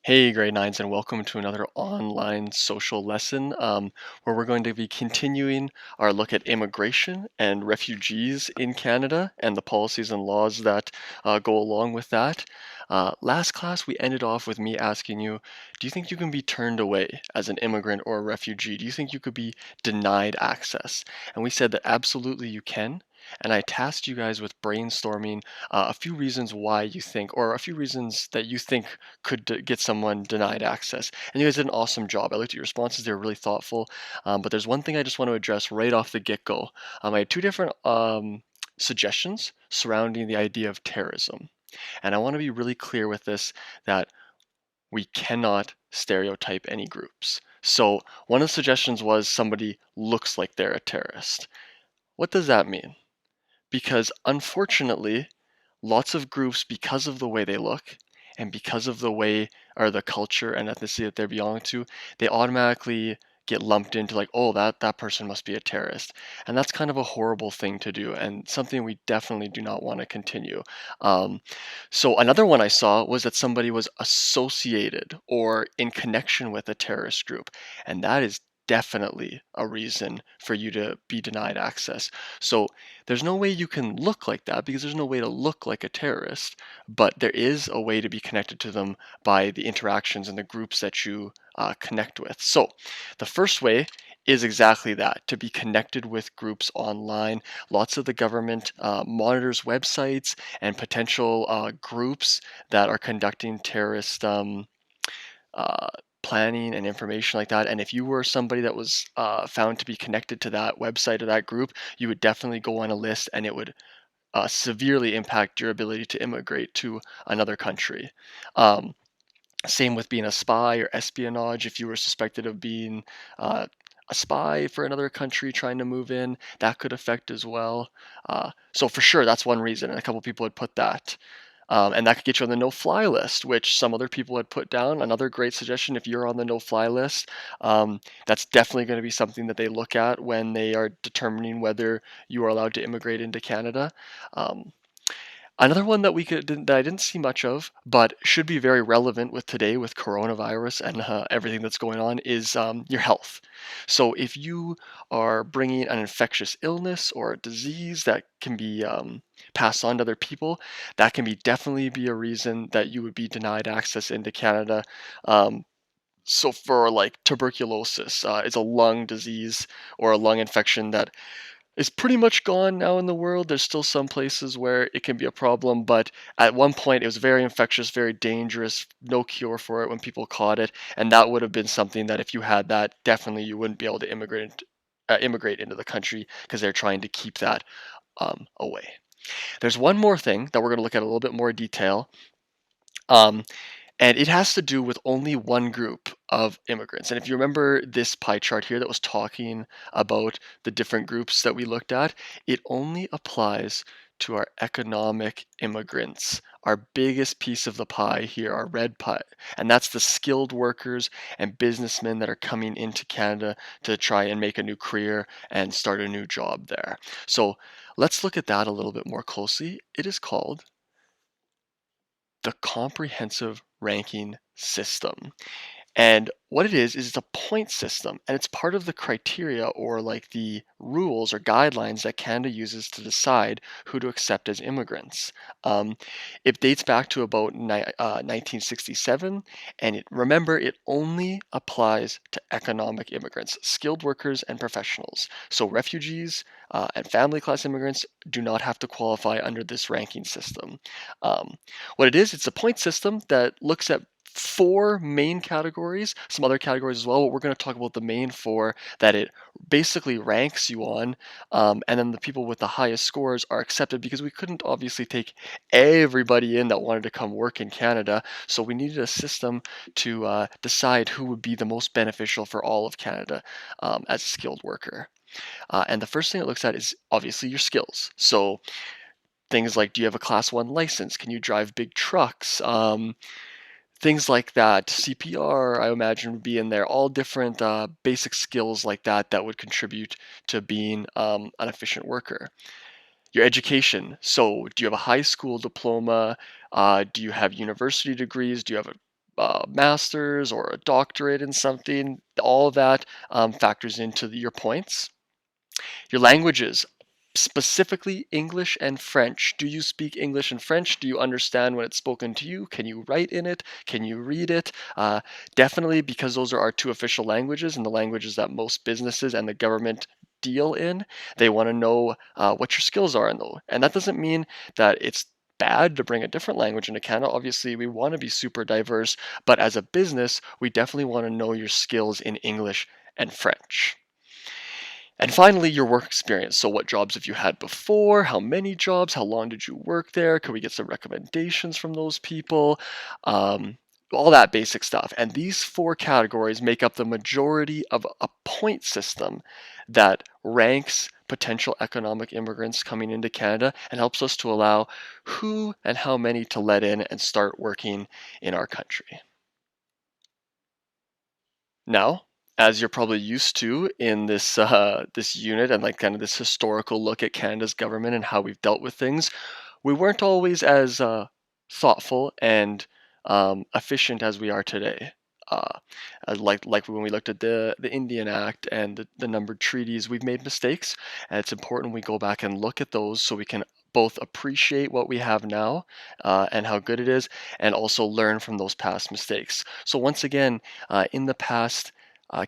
Hey, grade nines, and welcome to another online social lesson where we're going to be continuing our look at immigration and refugees in Canada and the policies and laws that go along with that. Last class, we ended off with me asking you, do you think you can be turned away as an immigrant or a refugee? Do you think you could be denied access? And we said that absolutely you can. And I tasked you guys with brainstorming a few reasons why you think, or a few reasons that you think could get someone denied access. And you guys did an awesome job. I looked at your responses; they were really thoughtful. But there's one thing I just want to address right off the get-go. I had two different suggestions surrounding the idea of terrorism, and I want to be really clear with this that we cannot stereotype any groups. So one of the suggestions was somebody looks like they're a terrorist. What does that mean? Because unfortunately, lots of groups, because of the way they look and because of the way or the culture and ethnicity that they belong to, they automatically get lumped into like, oh, that person must be a terrorist. And that's kind of a horrible thing to do and something we definitely do not want to continue. Um, so another one I saw was that somebody was associated or in connection with a terrorist group, and that is definitely a reason for you to be denied access. So there's no way you can look like that because there's no way to look like a terrorist, but there is a way to be connected to them by the interactions and the groups that you connect with. So the first way is exactly that, to be connected with groups online. Lots of the government monitors websites and potential groups that are conducting terrorist uh, planning and information like that. And if you were somebody that was found to be connected to that website or that group, you would definitely go on a list and it would severely impact your ability to immigrate to another country. Um, Same with being a spy or espionage. If you were suspected of being a spy for another country trying to move in, that could affect as well. So for sure, that's one reason, and a couple people had put that. And that could get you on the no-fly list, which some other people had put down. Another great suggestion, if you're on the no-fly list, that's definitely going to be something that they look at when they are determining whether you are allowed to immigrate into Canada. Um, Another one that that I didn't see much of, but should be very relevant with today with coronavirus and everything that's going on is your health. So if you are bringing an infectious illness or a disease that can be passed on to other people, that can be definitely be a reason that you would be denied access into Canada. Um, so for like tuberculosis, it's a lung disease or a lung infection that is pretty much gone now in the world. There's still some places where it can be a problem, but at one point it was very infectious, very dangerous, no cure for it when people caught it, and that would have been something that if you had that, definitely you wouldn't be able to immigrate into the country because they're trying to keep that away. There's one more thing that we're going to look at a little bit more detail. Um, and it has to do with only one group of immigrants. And if you remember this pie chart here that was talking about the different groups that we looked at, it only applies to our economic immigrants. Our biggest piece of the pie here, our red pie, and that's the skilled workers and businessmen that are coming into Canada to try and make a new career and start a new job there. So let's look at that a little bit more closely. It is called the comprehensive ranking system. And what it is it's a point system, and it's part of the criteria or like the rules or guidelines that Canada uses to decide who to accept as immigrants. Um, it dates back to about 1967, and remember, it only applies to economic immigrants, skilled workers, and professionals. So refugees and family class immigrants do not have to qualify under this ranking system. What it is, it's a point system that looks at four main categories, some other categories as well, but we're going to talk about the main four that it basically ranks you on. And then the people with the highest scores are accepted because we couldn't obviously take everybody in that wanted to come work in Canada. So we needed a system to decide who would be the most beneficial for all of Canada as a skilled worker. And the first thing it looks at is obviously your skills. So things like, do you have a class one license? Can you drive big trucks? Things like that. CPR, I imagine, would be in there. All different basic skills like that that would contribute to being an efficient worker. Your education. So, do you have a high school diploma? Do you have university degrees? Do you have a master's or a doctorate in something, all of that factors into your points. Your languages, specifically English and French. Do you speak English and French? Do you understand when it's spoken to you? Can you write in it? Can you read it? Definitely, because those are our two official languages and the languages that most businesses and the government deal in. They want to know what your skills are in those. And that doesn't mean that it's bad to bring a different language into Canada. Obviously, we want to be super diverse, but as a business, we definitely want to know your skills in English and French. And finally, your work experience. So, what jobs have you had before? How many jobs? How long did you work there? Could we get some recommendations from those people? Um, all that basic stuff. And these four categories make up the majority of a point system that ranks potential economic immigrants coming into Canada and helps us to allow who and how many to let in and start working in our country. Now, as you're probably used to in this unit and like kind of this historical look at Canada's government and how we've dealt with things, we weren't always as thoughtful and efficient as we are today. Uh, like when we looked at the Indian Act and the numbered treaties, we've made mistakes, and it's important we go back and look at those so we can both appreciate what we have now and how good it is, and also learn from those past mistakes. So once again, in the past,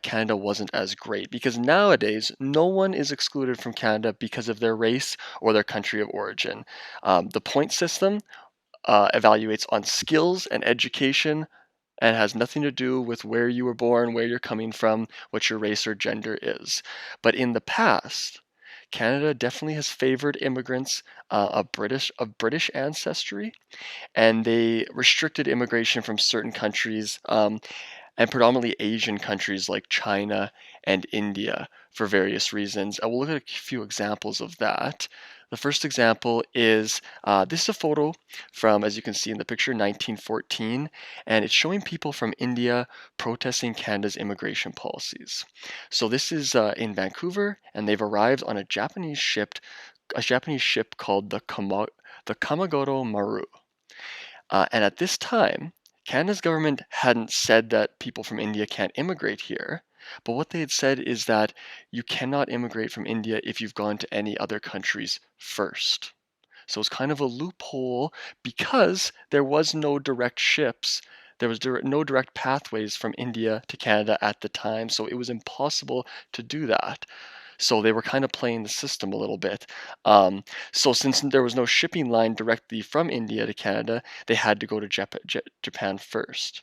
Canada wasn't as great because nowadays no one is excluded from Canada because of their race or their country of origin. The point system evaluates on skills and education and has nothing to do with where you were born, where you're coming from, what your race or gender is. But in the past, Canada definitely has favored immigrants of British ancestry, and they restricted immigration from certain countries and predominantly Asian countries like China and India for various reasons. I will look at a few examples of that. The first example is this is a photo from, as you can see in the picture, 1914, and it's showing people from India protesting Canada's immigration policies. So this is in Vancouver, and they've arrived on a Japanese ship called the Kamagoro Maru. And at this time, Canada's government hadn't said that people from India can't immigrate here, but what they had said is that you cannot immigrate from India if you've gone to any other countries first. So it's kind of a loophole because there was no direct ships. There was no direct pathways from India to Canada at the time, so it was impossible to do that. So they were kind of playing the system a little bit. So since there was no shipping line directly from India to Canada, they had to go to Japan first.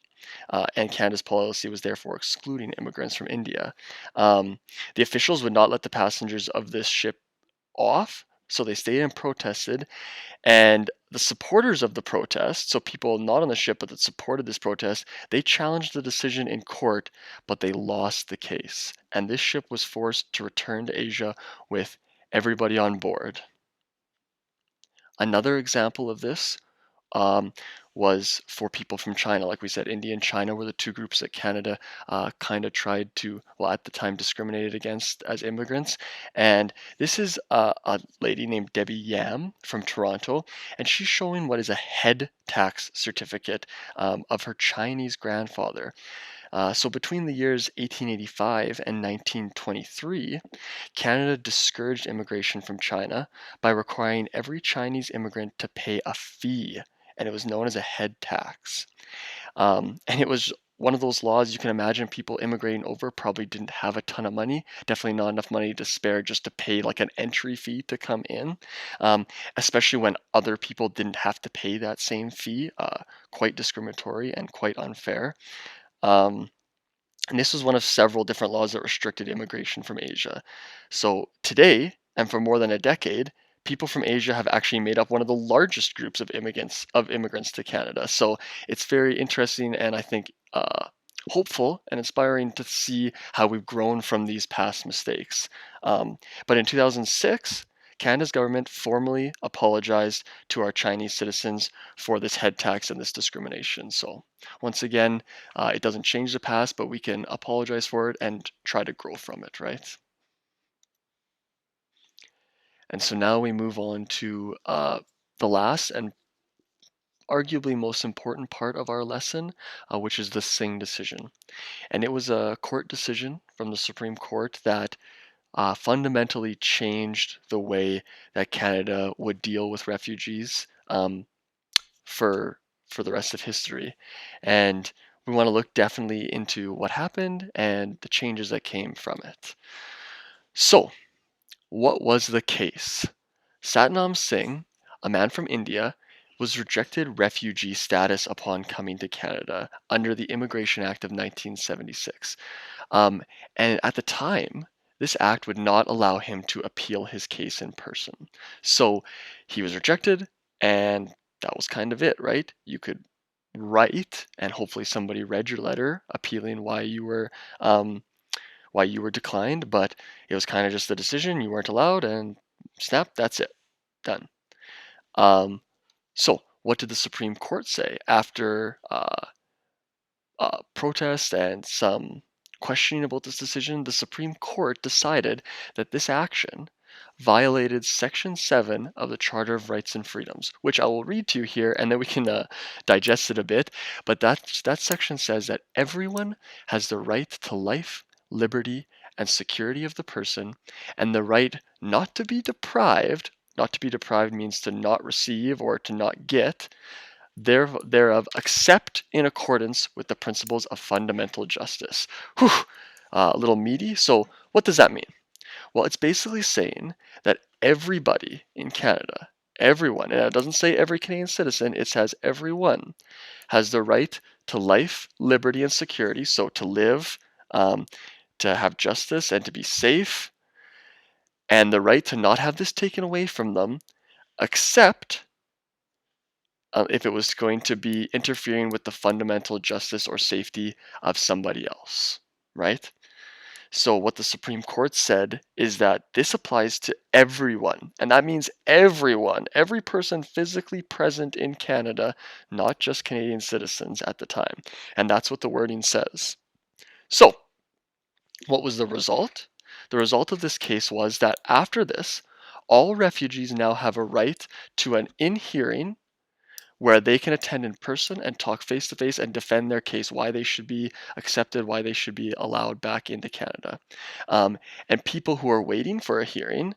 And Canada's policy was therefore excluding immigrants from India. The officials would not let the passengers of this ship off, so they stayed and protested. And the supporters of the protest, so people not on the ship but that supported this protest, they challenged the decision in court, but they lost the case. And this ship was forced to return to Asia with everybody on board. Another example of this um, was for people from China. Like we said, India and China were the two groups that Canada kind of tried to, well, at the time, discriminated against as immigrants. And this is a lady named Debbie Yam from Toronto, and she's showing what is a head tax certificate of her Chinese grandfather. So between the years 1885 and 1923, Canada discouraged immigration from China by requiring every Chinese immigrant to pay a fee, and it was known as a head tax. And it was one of those laws you can imagine people immigrating over probably didn't have a ton of money, definitely not enough money to spare just to pay like an entry fee to come in, especially when other people didn't have to pay that same fee. Quite discriminatory and quite unfair. Um, and this was one of several different laws that restricted immigration from Asia. So today, and for more than a decade, people from Asia have actually made up one of the largest groups of immigrants to Canada. So it's very interesting and I think hopeful and inspiring to see how we've grown from these past mistakes. But in 2006, Canada's government formally apologized to our Chinese citizens for this head tax and this discrimination. So once again, it doesn't change the past, but we can apologize for it and try to grow from it, right? And so now we move on to the last and arguably most important part of our lesson, which is the Singh decision. And it was a court decision from the Supreme Court that fundamentally changed the way that Canada would deal with refugees for for the rest of history. And we want to look definitely into what happened and the changes that came from it. So, what was the case? Satnam Singh, a man from India, was rejected refugee status upon coming to Canada under the Immigration Act of 1976. Um, and at the time, this act would not allow him to appeal his case in person. So he was rejected, and that was kind of it, right? You could write, and hopefully somebody read your letter appealing um, why you were declined, but it was kind of just a decision. You weren't allowed, and snap, that's it, done. Um, so what did the Supreme Court say after protests and some questioning about this decision? The Supreme Court decided that this action violated Section 7 of the Charter of Rights and Freedoms, which I will read to you here and then we can digest it a bit. But that section says that everyone has the right to life, liberty, and security of the person, and the right not to be deprived. Not to be deprived means to not receive or to not get thereof, except in accordance with the principles of fundamental justice. Whew, a little meaty. So, what does that mean? Well, it's basically saying that everybody in Canada, everyone, and it doesn't say every Canadian citizen, it says everyone has the right to life, liberty, and security. So, to live, um, to have justice, and to be safe, and the right to not have this taken away from them, except if it was going to be interfering with the fundamental justice or safety of somebody else, right? So, what the Supreme Court said is that this applies to everyone, and that means everyone, every person physically present in Canada, not just Canadian citizens at the time. And that's what the wording says. So, what was the result? The result of this case was that after this, all refugees now have a right to an in hearing where they can attend in person and talk face to face and defend their case, why they should be accepted, why they should be allowed back into Canada. And people who are waiting for a hearing,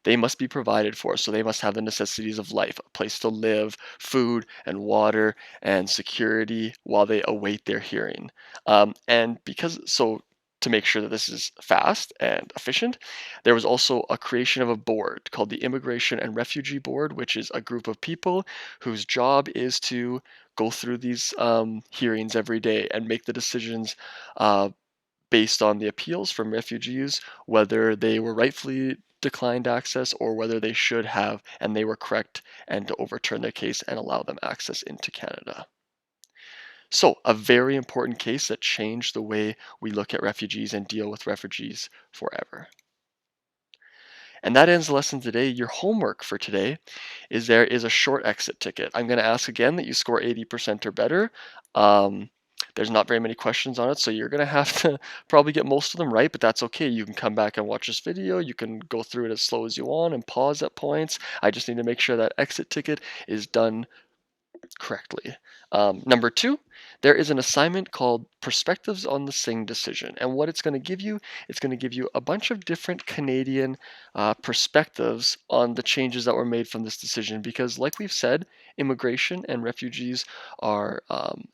they must be provided for. So they must have the necessities of life, a place to live, food and water and security while they await their hearing. To make sure that this is fast and efficient, there was also a creation of a board called the Immigration and Refugee Board, which is a group of people whose job is to go through these hearings every day and make the decisions uh, based on the appeals from refugees, whether they were rightfully declined access or whether they should have and they were correct, and to overturn their case and allow them access into Canada. So, a very important case that changed the way we look at refugees and deal with refugees forever. And that ends the lesson today. Your homework for today is there is a short exit ticket. I'm going to ask again that you score 80% or better. There's not very many questions on it, so you're going to have to probably get most of them right, but that's okay. You can come back and watch this video. You can go through it as slow as you want and pause at points. I just need to make sure that exit ticket is done correctly. Number two, there is an assignment called Perspectives on the Singh Decision. And what it's going to give you, it's going to give you a bunch of different Canadian perspectives on the changes that were made from this decision. Because, like we've said, immigration and refugees and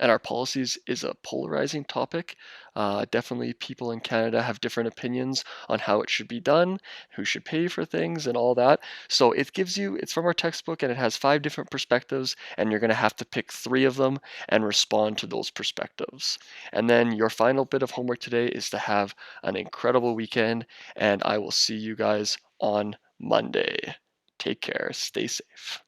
our policies is a polarizing topic. Definitely, people in Canada have different opinions on how it should be done, who should pay for things, and all that. So it's from our textbook and it has 5 different perspectives, and you're going to have to pick 3 of them and respond to those perspectives. And then your final bit of homework today is to have an incredible weekend, and I will see you guys on Monday. Take care, stay safe.